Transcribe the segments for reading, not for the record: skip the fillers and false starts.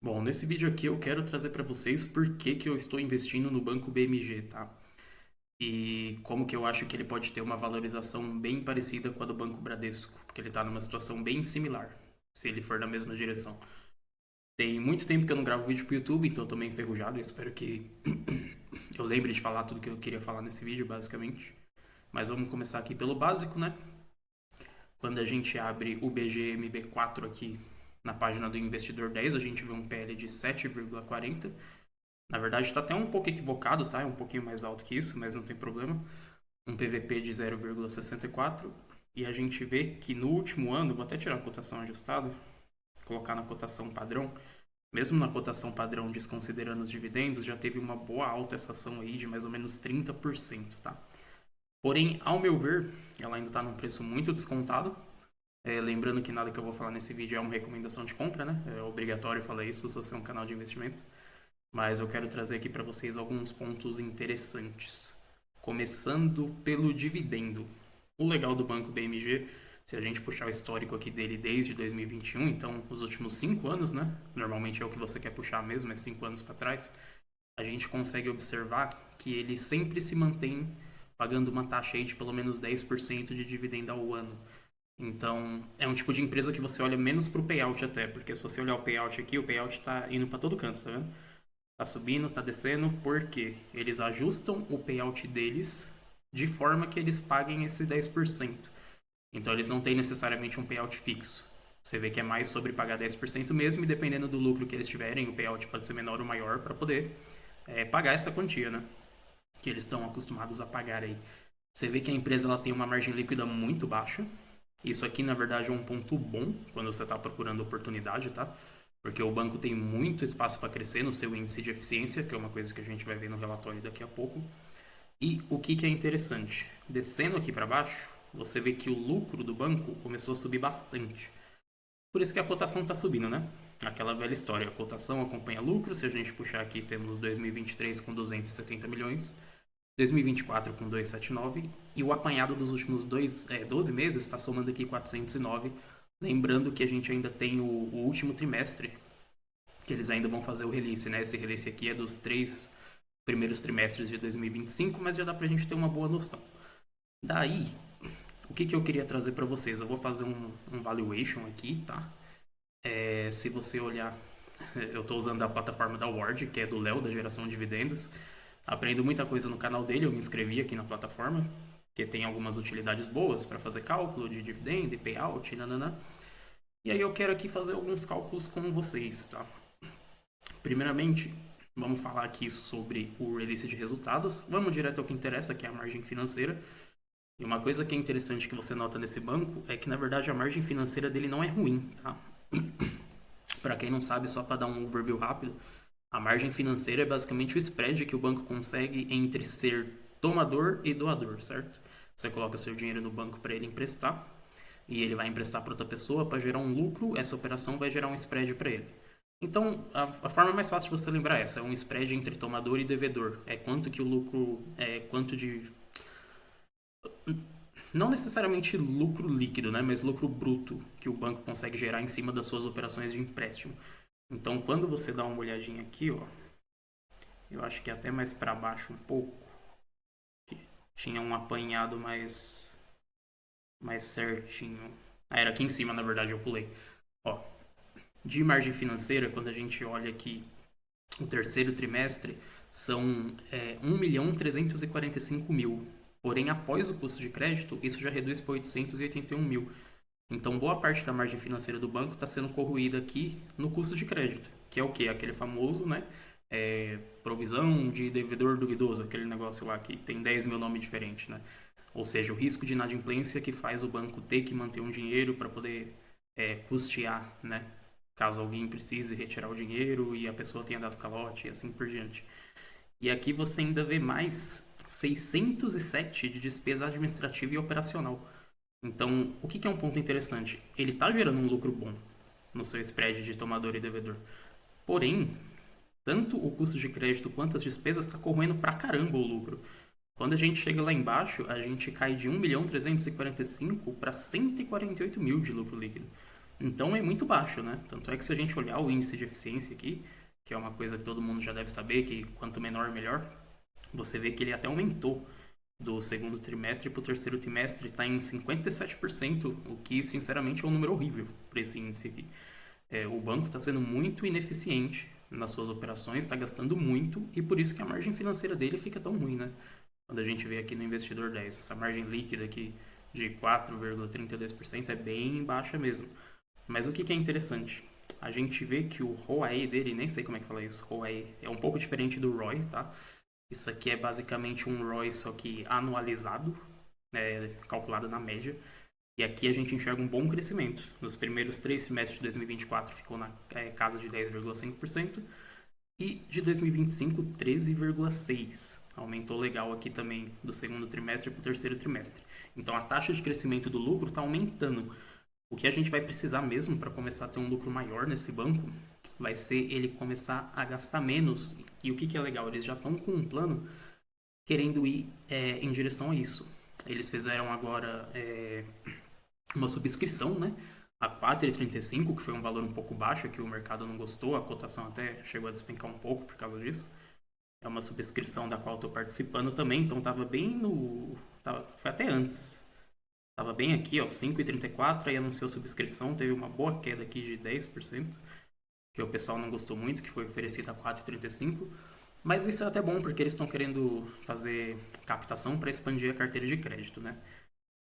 Bom, nesse vídeo aqui eu quero trazer para vocês por que eu estou investindo no Banco BMG, tá? E como que eu acho que ele pode ter uma valorização bem parecida com a do Banco Bradesco, porque ele está numa situação bem similar, se ele for na mesma direção. Tem muito tempo que eu não gravo vídeo pro YouTube, então eu tô meio enferrujado e espero que eu lembre de falar tudo que eu queria falar nesse vídeo, basicamente. Mas vamos começar aqui pelo básico, né? Quando a gente abre o BGMB4 aqui na página do Investidor 10, a gente vê um PL de 7,40. Na verdade, está até um pouco equivocado, tá? É um pouquinho mais alto que isso, mas não tem problema. Um PVP de 0,64. E a gente vê que no último ano, vou até tirar a cotação ajustada, colocar na cotação padrão. Mesmo na cotação padrão, desconsiderando os dividendos, já teve uma boa alta essa ação aí de mais ou menos 30%, tá? Porém, ao meu ver, ela ainda está num preço muito descontado. Lembrando que nada que eu vou falar nesse vídeo é uma recomendação de compra, né? É obrigatório falar isso se você é um canal de investimento. Mas eu quero trazer aqui para vocês alguns pontos interessantes. Começando pelo dividendo. O legal do Banco BMG, se a gente puxar o histórico aqui dele desde 2021, então os últimos 5 anos, né? Normalmente é o que você quer puxar mesmo, é 5 anos para trás. A gente consegue observar que ele sempre se mantém pagando uma taxa aí de pelo menos 10% de dividendo ao ano. Então, é um tipo de empresa que você olha menos pro payout até, porque se você olhar o payout aqui, o payout tá indo para todo canto, tá vendo? Tá subindo, tá descendo, porque eles ajustam o payout deles de forma que eles paguem esse 10%. Então eles não têm necessariamente um payout fixo. Você vê que é mais sobre pagar 10% mesmo, e dependendo do lucro que eles tiverem, o payout pode ser menor ou maior para poder pagar essa quantia, né? Que eles estão acostumados a pagar aí. Você vê que a empresa ela tem uma margem líquida muito baixa. Isso aqui, na verdade, é um ponto bom quando você está procurando oportunidade, tá? Porque o banco tem muito espaço para crescer no seu índice de eficiência, que é uma coisa que a gente vai ver no relatório daqui a pouco. E o que é interessante? Descendo aqui para baixo, você vê que o lucro do banco começou a subir bastante. Por isso que a cotação está subindo, né? Aquela velha história, a cotação acompanha lucro. Se a gente puxar aqui, temos 2023 com 270 milhões, 2024 com 279 e o apanhado dos últimos 12 meses está somando aqui 409. Lembrando que a gente ainda tem o último trimestre, que eles ainda vão fazer o release, né? Esse release aqui é dos 3 primeiros trimestres de 2025, mas já dá pra gente ter uma boa noção. Daí, o que eu queria trazer para vocês? Eu vou fazer um valuation aqui, tá? Se você olhar, eu estou usando a plataforma da Ward, que é do Léo, da Geração de Dividendos. Aprendo muita coisa no canal dele, eu me inscrevi aqui na plataforma, que tem algumas utilidades boas para fazer cálculo de dividendo, payout, nananã. E aí eu quero aqui fazer alguns cálculos com vocês, tá? Primeiramente, vamos falar aqui sobre o release de resultados. Vamos direto ao que interessa, que é a margem financeira. E uma coisa que é interessante que você nota nesse banco é que, na verdade, a margem financeira dele não é ruim, tá? Para quem não sabe, só para dar um overview rápido, a margem financeira é basicamente o spread que o banco consegue entre ser tomador e doador, certo? Você coloca seu dinheiro no banco para ele emprestar e ele vai emprestar para outra pessoa para gerar um lucro, essa operação vai gerar um spread para ele. Então, a forma mais fácil de você lembrar essa é um spread entre tomador e devedor. É quanto que o lucro, quanto de não necessariamente lucro líquido, né, mas lucro bruto que o banco consegue gerar em cima das suas operações de empréstimo. Então, quando você dá uma olhadinha aqui, ó, eu acho que é até mais para baixo um pouco, tinha um apanhado mais certinho. Ah, era aqui em cima, na verdade, eu pulei. Ó, de margem financeira, quando a gente olha aqui o terceiro trimestre, são 1.345.000. Porém, após o custo de crédito, isso já reduz para 881 mil. Então, boa parte da margem financeira do banco está sendo corroída aqui no custo de crédito, que é o quê? Aquele famoso, né? Provisão de devedor duvidoso, aquele negócio lá que tem 10 mil nomes diferentes, né? Ou seja, o risco de inadimplência que faz o banco ter que manter um dinheiro para poder custear, né? Caso alguém precise retirar o dinheiro e a pessoa tenha dado calote e assim por diante. E aqui você ainda vê mais 607 de despesa administrativa e operacional. Então, o que é um ponto interessante? Ele está gerando um lucro bom no seu spread de tomador e devedor. Porém, tanto o custo de crédito quanto as despesas está corroendo pra caramba o lucro. Quando a gente chega lá embaixo, a gente cai de 1.345.000 para 148 mil de lucro líquido. Então é muito baixo, né? Tanto é que se a gente olhar o índice de eficiência aqui, que é uma coisa que todo mundo já deve saber, que quanto menor, melhor, você vê que ele até aumentou do segundo trimestre para o terceiro trimestre, está em 57%, o que sinceramente é um número horrível para esse índice aqui. O banco está sendo muito ineficiente nas suas operações, está gastando muito e por isso que a margem financeira dele fica tão ruim, né? Quando a gente vê aqui no Investidor 10, essa margem líquida aqui de 4,32% é bem baixa mesmo. Mas o que é interessante? A gente vê que o ROAE dele, nem sei como é que fala isso, ROAE, é um pouco diferente do ROI, tá? Isso aqui é basicamente um ROI só que anualizado, calculado na média. E aqui a gente enxerga um bom crescimento. Nos primeiros 3 trimestres de 2024 ficou na casa de 10,5% e de 2025 13,6%. Aumentou legal aqui também do segundo trimestre para o terceiro trimestre. Então a taxa de crescimento do lucro está aumentando. O que a gente vai precisar mesmo para começar a ter um lucro maior nesse banco vai ser ele começar a gastar menos. E o que é legal? Eles já estão com um plano querendo ir em direção a isso. Eles fizeram agora uma subscrição, né? A 4,35, que foi um valor um pouco baixo, que o mercado não gostou, a cotação até chegou a despencar um pouco por causa disso. É uma subscrição da qual estou participando também, então estava bem no. Foi até antes. Estava bem aqui, ó, 5,34, aí anunciou subscrição, teve uma boa queda aqui de 10%, que o pessoal não gostou muito, que foi oferecida a 4,35. Mas isso é até bom, porque eles estão querendo fazer captação para expandir a carteira de crédito, né?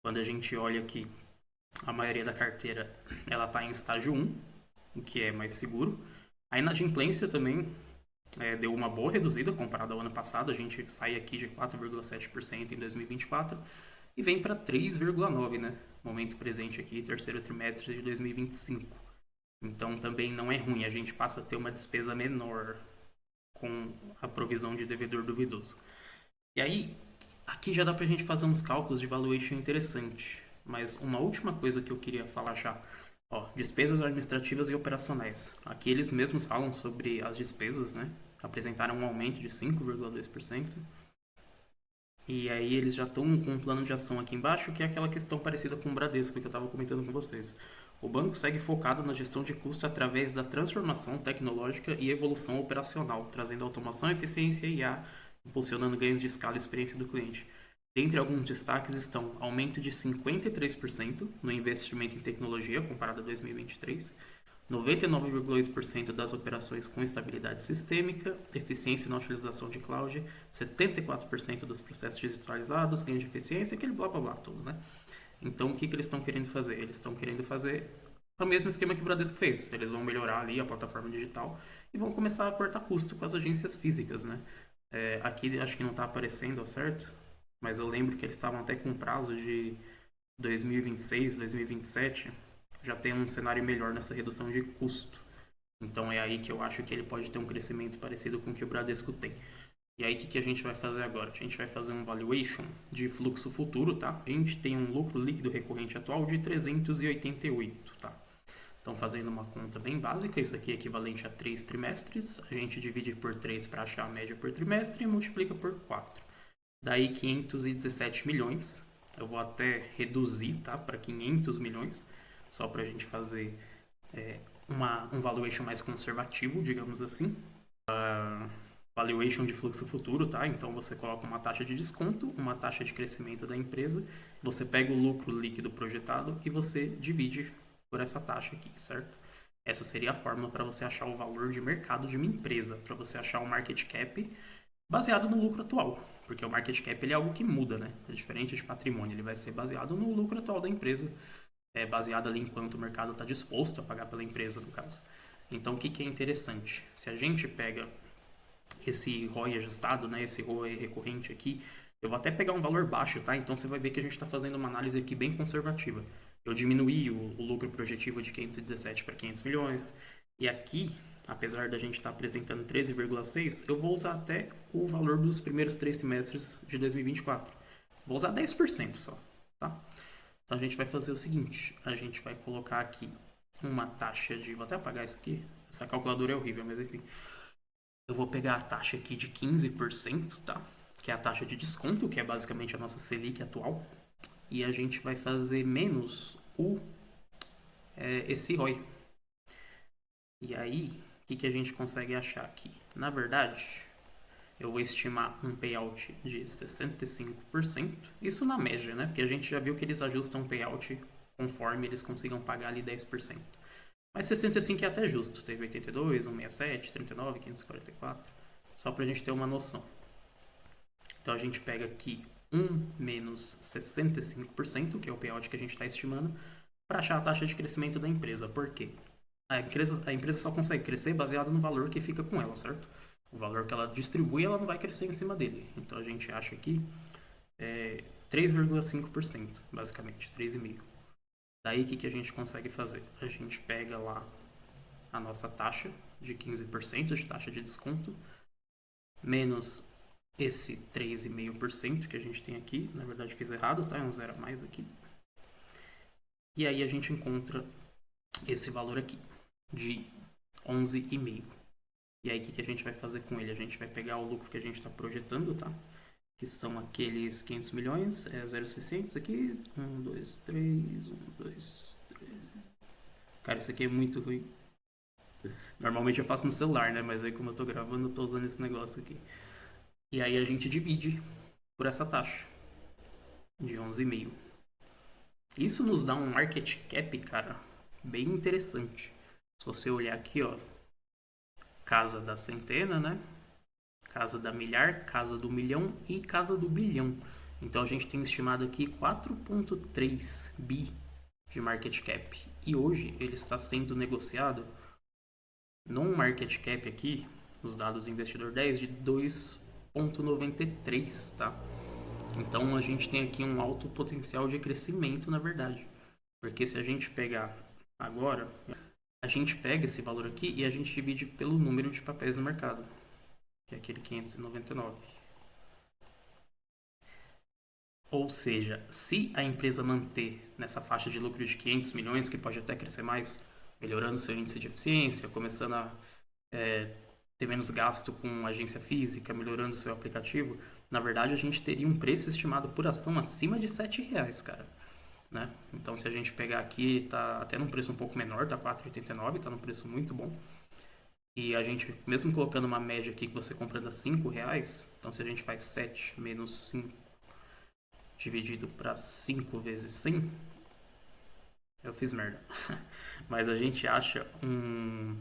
Quando a gente olha aqui, a maioria da carteira ela está em estágio 1, o que é mais seguro. A inadimplência também deu uma boa reduzida comparado ao ano passado. A gente sai aqui de 4,7% em 2024 e vem para 3,9%, né? Momento presente aqui, terceiro trimestre de 2025. Então também não é ruim, a gente passa a ter uma despesa menor com a provisão de devedor duvidoso. E aí, aqui já dá pra gente fazer uns cálculos de valuation interessante. Mas uma última coisa que eu queria falar já. Ó, despesas administrativas e operacionais. Aqui eles mesmos falam sobre as despesas, né? Apresentaram um aumento de 5,2%. E aí eles já estão com um plano de ação aqui embaixo, que é aquela questão parecida com o Bradesco que eu estava comentando com vocês. O banco segue focado na gestão de custos através da transformação tecnológica e evolução operacional, trazendo automação, eficiência e IA, impulsionando ganhos de escala e experiência do cliente. Dentre alguns destaques estão aumento de 53% no investimento em tecnologia comparado a 2023, 99,8% das operações com estabilidade sistêmica, eficiência na utilização de cloud, 74% dos processos digitalizados, ganho de eficiência, aquele blá blá blá todo, né? Então, o que eles estão querendo fazer? Eles estão querendo fazer o mesmo esquema que o Bradesco fez. Eles vão melhorar ali a plataforma digital e vão começar a cortar custo com as agências físicas, né? Aqui acho que não está aparecendo, certo? Mas eu lembro que eles estavam até com prazo de 2026, 2027, já tem um cenário melhor nessa redução de custo. Então é aí que eu acho que ele pode ter um crescimento parecido com o que o Bradesco tem. E aí o que a gente vai fazer agora? A gente vai fazer um valuation de fluxo futuro, tá? A gente tem um lucro líquido recorrente atual de 388, tá? Então fazendo uma conta bem básica, isso aqui é equivalente a 3 trimestres, a gente divide por 3 para achar a média por trimestre e multiplica por 4. Daí 517 milhões. Eu vou até reduzir, tá, para 500 milhões, só para a gente fazer um valuation mais conservativo, digamos assim. Valuation de fluxo futuro, tá? Então você coloca uma taxa de desconto, uma taxa de crescimento da empresa, você pega o lucro líquido projetado e você divide por essa taxa aqui, certo? Essa seria a fórmula para você achar o valor de mercado de uma empresa, para você achar o market cap baseado no lucro atual, porque o market cap ele é algo que muda, né? É diferente de patrimônio, ele vai ser baseado no lucro atual da empresa, baseado ali em quanto o mercado está disposto a pagar pela empresa, no caso. Então, o que é interessante? Se a gente pega esse ROI ajustado, né, esse ROI recorrente aqui, eu vou até pegar um valor baixo, tá? Então, você vai ver que a gente está fazendo uma análise aqui bem conservativa. Eu diminuí o lucro projetivo de 517 para 500 milhões, e aqui apesar da gente estar apresentando 13,6, eu vou usar até o valor dos primeiros 3 trimestres de 2024. Vou usar 10% só, tá? Então a gente vai fazer o seguinte, a gente vai colocar aqui uma taxa de... Vou até apagar isso aqui, essa calculadora é horrível, mas enfim. Eu vou pegar a taxa aqui de 15%, tá? Que é a taxa de desconto, que é basicamente a nossa Selic atual. E a gente vai fazer menos esse ROI. E aí, o que a gente consegue achar aqui? Na verdade, eu vou estimar um payout de 65%. Isso na média, né? Porque a gente já viu que eles ajustam o payout conforme eles consigam pagar ali 10%. Mas 65 é até justo. Teve 82, 167, 39, 544. Só pra gente ter uma noção. Então a gente pega aqui 1 menos 65%, que é o payout que a gente está estimando, para achar a taxa de crescimento da empresa. Por quê? A empresa só consegue crescer baseado no valor que fica com ela, certo? O valor que ela distribui, ela não vai crescer em cima dele. Então a gente acha aqui 3,5%, basicamente, 3,5%. Daí o que a gente consegue fazer? A gente pega lá a nossa taxa de 15% de taxa de desconto, menos esse 3,5% que a gente tem aqui. Na verdade fiz errado, tá? É um zero a mais aqui. E aí a gente encontra esse valor aqui, de 11,5. E aí o que a gente vai fazer com ele? A gente vai pegar o lucro que a gente está projetando, tá? Que são aqueles 500 milhões, zeros suficientes aqui. 1, 2, 3, 1, 2, 3. Cara, isso aqui é muito ruim. Normalmente eu faço no celular, né? Mas aí como eu tô gravando, eu tô usando esse negócio aqui. E aí a gente divide por essa taxa de 11,5. Isso nos dá um market cap, cara, bem interessante. Se você olhar aqui, ó, casa da centena, né? Casa da milhar, casa do milhão e casa do bilhão. Então a gente tem estimado aqui 4,3 bi de market cap. E hoje ele está sendo negociado num market cap aqui, os dados do investidor 10, de 2,93, tá? Então a gente tem aqui um alto potencial de crescimento, na verdade. Porque se a gente pegar agora, a gente pega esse valor aqui e a gente divide pelo número de papéis no mercado, que é aquele 599. Ou seja, se a empresa manter nessa faixa de lucro de 500 milhões, que pode até crescer mais, melhorando seu índice de eficiência, começando a ter menos gasto com agência física, melhorando seu aplicativo, na verdade a gente teria um preço estimado por ação acima de R$7, cara. Né? Então se a gente pegar aqui, tá até num preço um pouco menor, tá 4,89, tá num preço muito bom. E a gente, mesmo colocando uma média aqui que você comprando a R$5, então se a gente faz 7 menos 5 dividido para 5 vezes 100, eu fiz merda. Mas a gente acha um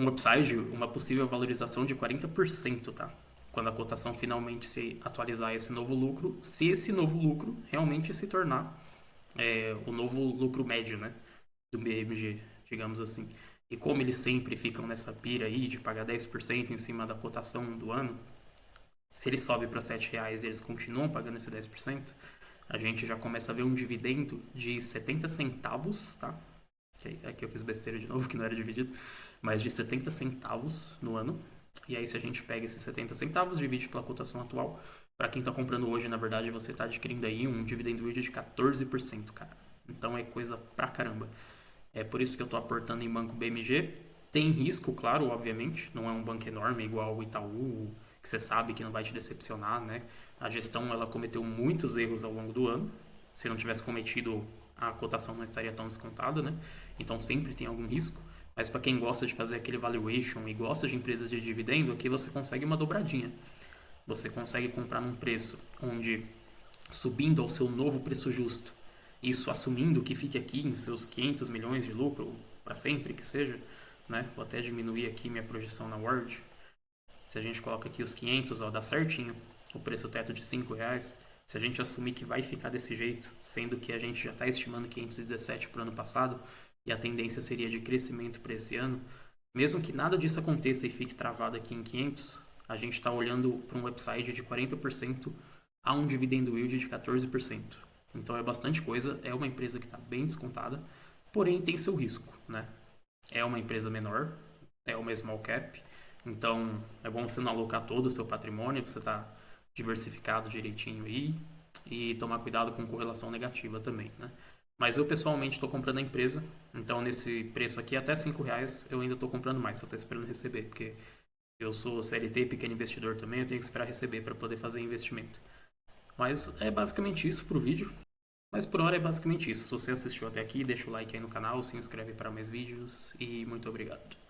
upside, uma possível valorização de 40%, tá? Quando a cotação finalmente se atualizar esse novo lucro, se esse novo lucro realmente se tornar o novo lucro médio, né? Do BMG, digamos assim. E como eles sempre ficam nessa pira aí de pagar 10% em cima da cotação do ano, se ele sobe para R$7 e eles continuam pagando esse 10%, a gente já começa a ver um dividendo de 70 centavos, tá? Aqui eu fiz besteira de novo, que não era dividido, mas de 70 centavos no ano. E aí se a gente pega esses 70 centavos, divide pela cotação atual, para quem está comprando hoje, na verdade, você está adquirindo aí um dividend yield de 14%, cara. Então é coisa pra caramba. É por isso que eu estou aportando em banco BMG. Tem risco, claro, obviamente. Não é um banco enorme igual o Itaú, que você sabe que não vai te decepcionar, né? A gestão ela cometeu muitos erros ao longo do ano. Se não tivesse cometido, a cotação não estaria tão descontada, né? Então sempre tem algum risco. Mas para quem gosta de fazer aquele valuation e gosta de empresas de dividendo, aqui você consegue uma dobradinha. Você consegue comprar num preço onde, subindo ao seu novo preço justo, isso assumindo que fique aqui em seus 500 milhões de lucro, para sempre que seja, né? Vou até diminuir aqui minha projeção na Word. Se a gente coloca aqui os 500, ó, dá certinho o preço teto de R$5. Se a gente assumir que vai ficar desse jeito, sendo que a gente já está estimando 517 para o ano passado, e a tendência seria de crescimento para esse ano, mesmo que nada disso aconteça e fique travado aqui em 500, a gente está olhando para um upside de 40% a um dividendo yield de 14%. Então é bastante coisa, é uma empresa que está bem descontada, porém tem seu risco, né? É uma empresa menor, é uma small cap, então é bom você não alocar todo o seu patrimônio, você está diversificado direitinho aí e tomar cuidado com correlação negativa também, né? Mas eu pessoalmente estou comprando a empresa, então nesse preço aqui até R$5 eu ainda estou comprando mais, só estou esperando receber, porque eu sou CLT, pequeno investidor também, eu tenho que esperar receber para poder fazer investimento. Mas é basicamente isso pro vídeo. Mas por hora é basicamente isso. Se você assistiu até aqui, deixa o like aí no canal, se inscreve para mais vídeos e muito obrigado.